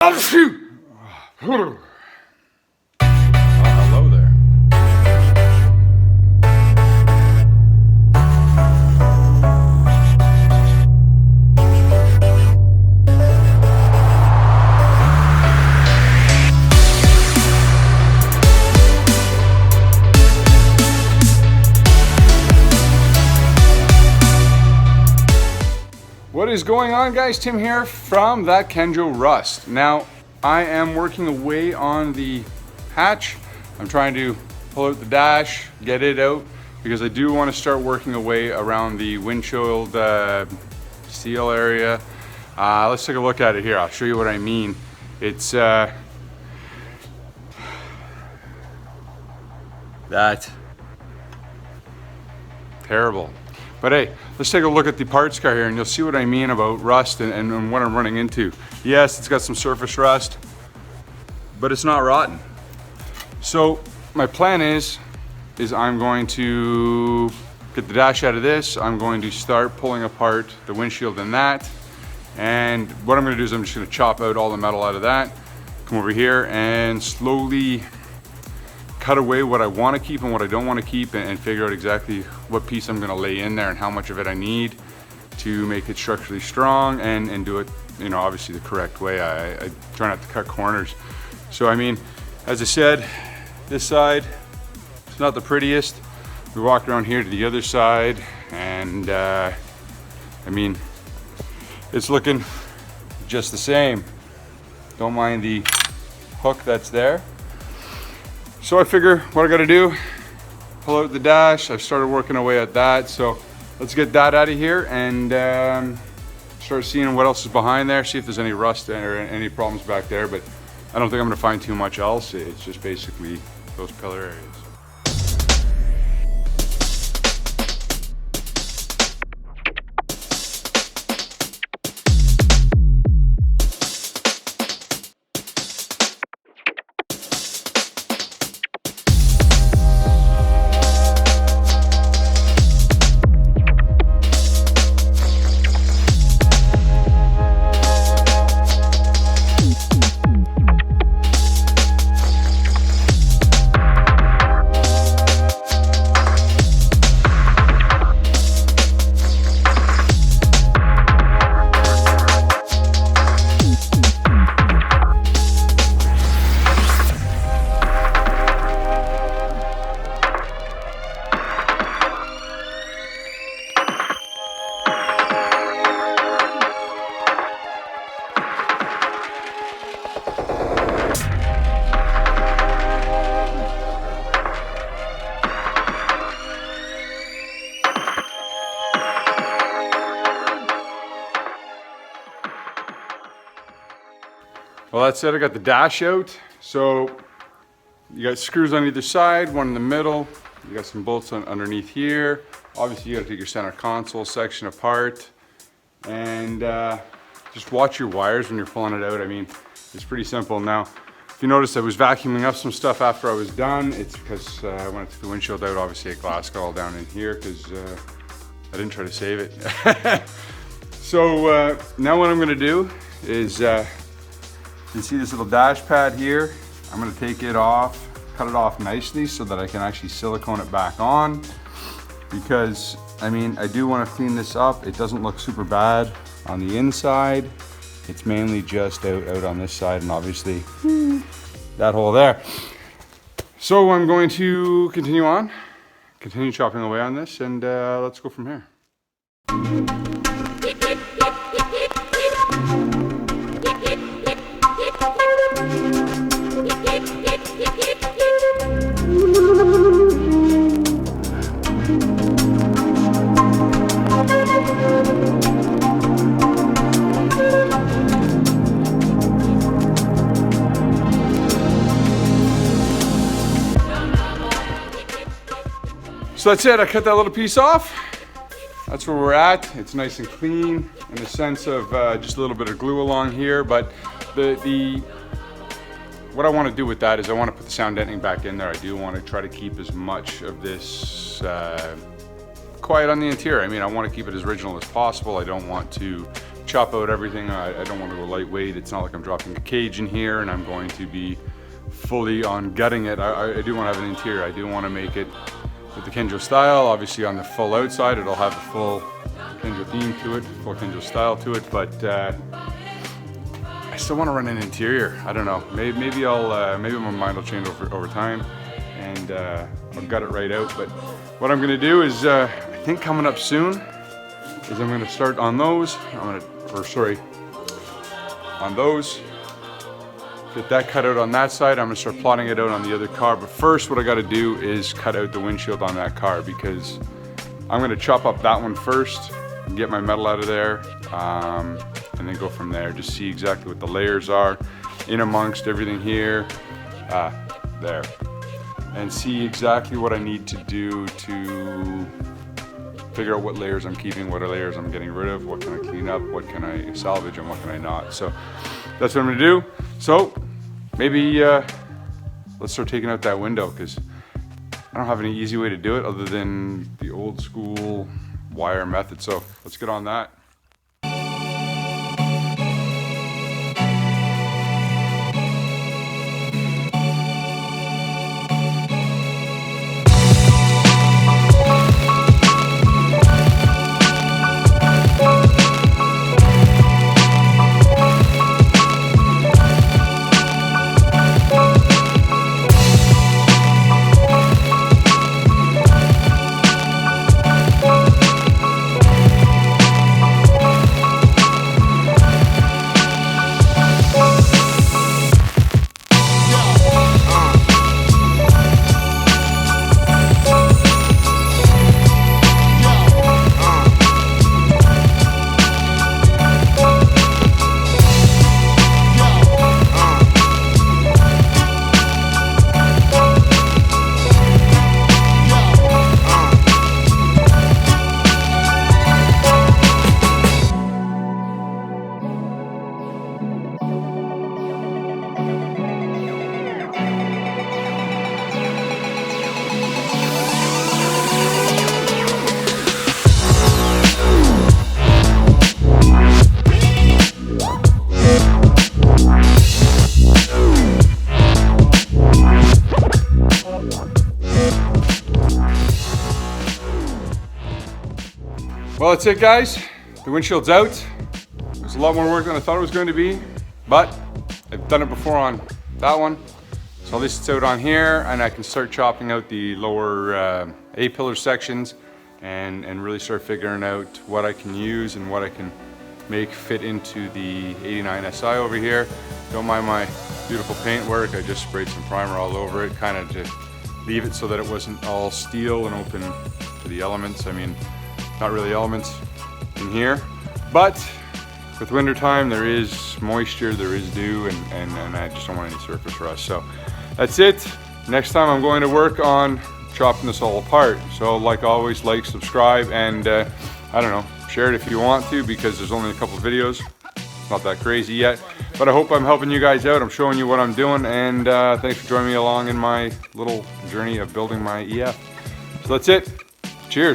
Oh, hello there. What is going on, guys? Tim here from that KANJO Rust. Now, I am working away on the hatch. I'm trying to pull out the dash, get it out, because I do want to start working away around the windshield seal area. Let's take a look at it here. I'll show you what I mean. It's that terrible. But hey, let's take a look at the parts car here and you'll see what I mean about rust and what I'm running into. Yes, it's got some surface rust, but it's not rotten. So my plan is I'm going to get the dash out of this. I'm going to start pulling apart the windshield in that. And what I'm gonna do is I'm just gonna chop out all the metal out of that, come over here and slowly cut away what I want to keep and what I don't want to keep, and figure out exactly what piece I'm going to lay in there and how much of it I need to make it structurally strong and do it, you know, obviously the correct way. I try not to cut corners. So I mean, as I said, this side, it's not the prettiest. We walk around here to the other side and I mean, it's looking just the same. Don't mind the hook that's there. So I figure what I gotta do, pull out the dash. I've started working away at that. So let's get that out of here and start seeing what else is behind there, see if there's any rust or any problems back there. But I don't think I'm gonna find too much else. It's just basically those pillar areas. Well, that said, I got the dash out. So you got screws on either side, one in the middle. You got some bolts underneath here. Obviously, you got to take your center console section apart and just watch your wires when you're pulling it out. I mean, it's pretty simple. Now, if you notice, I was vacuuming up some stuff after I was done. It's because when I took the windshield out, obviously, a glass got all down in here because I didn't try to save it. So now what I'm going to do is you see this little dash pad here. I'm gonna take it off, cut it off nicely so that I can actually silicone it back on, because I mean, I do want to clean this up. It doesn't look super bad on the inside. It's mainly just out on this side and obviously that hole there. So I'm going to continue chopping away on this, and let's go from here. So that's it, I cut that little piece off. That's where we're at. It's nice and clean in the sense of just a little bit of glue along here, but what I want to do with that is I want to put the sound deadening back in there. I do want to try to keep as much of this quiet on the interior. I mean, I want to keep it as original as possible. I don't want to chop out everything. I don't want to go lightweight. It's not like I'm dropping a cage in here and I'm going to be fully on gutting it. I do want to have an interior. I do want to make it with the KANJO style. Obviously on the full outside, it'll have the full KANJO theme to it, full KANJO style to it, but I still want to run an interior. I don't know. Maybe my mind will change over time, and I'll gut it right out. But what I'm gonna do is, I think coming up soon, is I'm gonna start on those. On those. Get that cut out on that side. I'm gonna start plotting it out on the other car. But first, what I gotta do is cut out the windshield on that car, because I'm gonna chop up that one first, get my metal out of there, and then go from there. Just see exactly what the layers are in amongst everything here, there, and see exactly what I need to do to figure out what layers I'm keeping, what layers I'm getting rid of, what can I clean up, what can I salvage, and what can I not. So that's what I'm gonna do. So maybe let's start taking out that window, because I don't have any easy way to do it other than the old school wire method. So let's get on that. Well, that's it, guys. The windshield's out. It was a lot more work than I thought it was going to be, but I've done it before on that one. So at least it's out on here, and I can start chopping out the lower A-pillar sections and really start figuring out what I can use and what I can make fit into the 89 SI over here. Don't mind my beautiful paint work. I just sprayed some primer all over it, kind of to leave it so that it wasn't all steel and open to the elements. I mean, not really elements in here, but with winter time there is moisture, there is dew, and I just don't want any surface rust. So that's it. Next time I'm going to work on chopping this all apart. So like always, like, subscribe, and I don't know, share it if you want to, because there's only a couple videos. It's not that crazy yet, but I hope I'm helping you guys out. I'm showing you what I'm doing, and thanks for joining me along in my little journey of building my EF. So that's it. Cheers.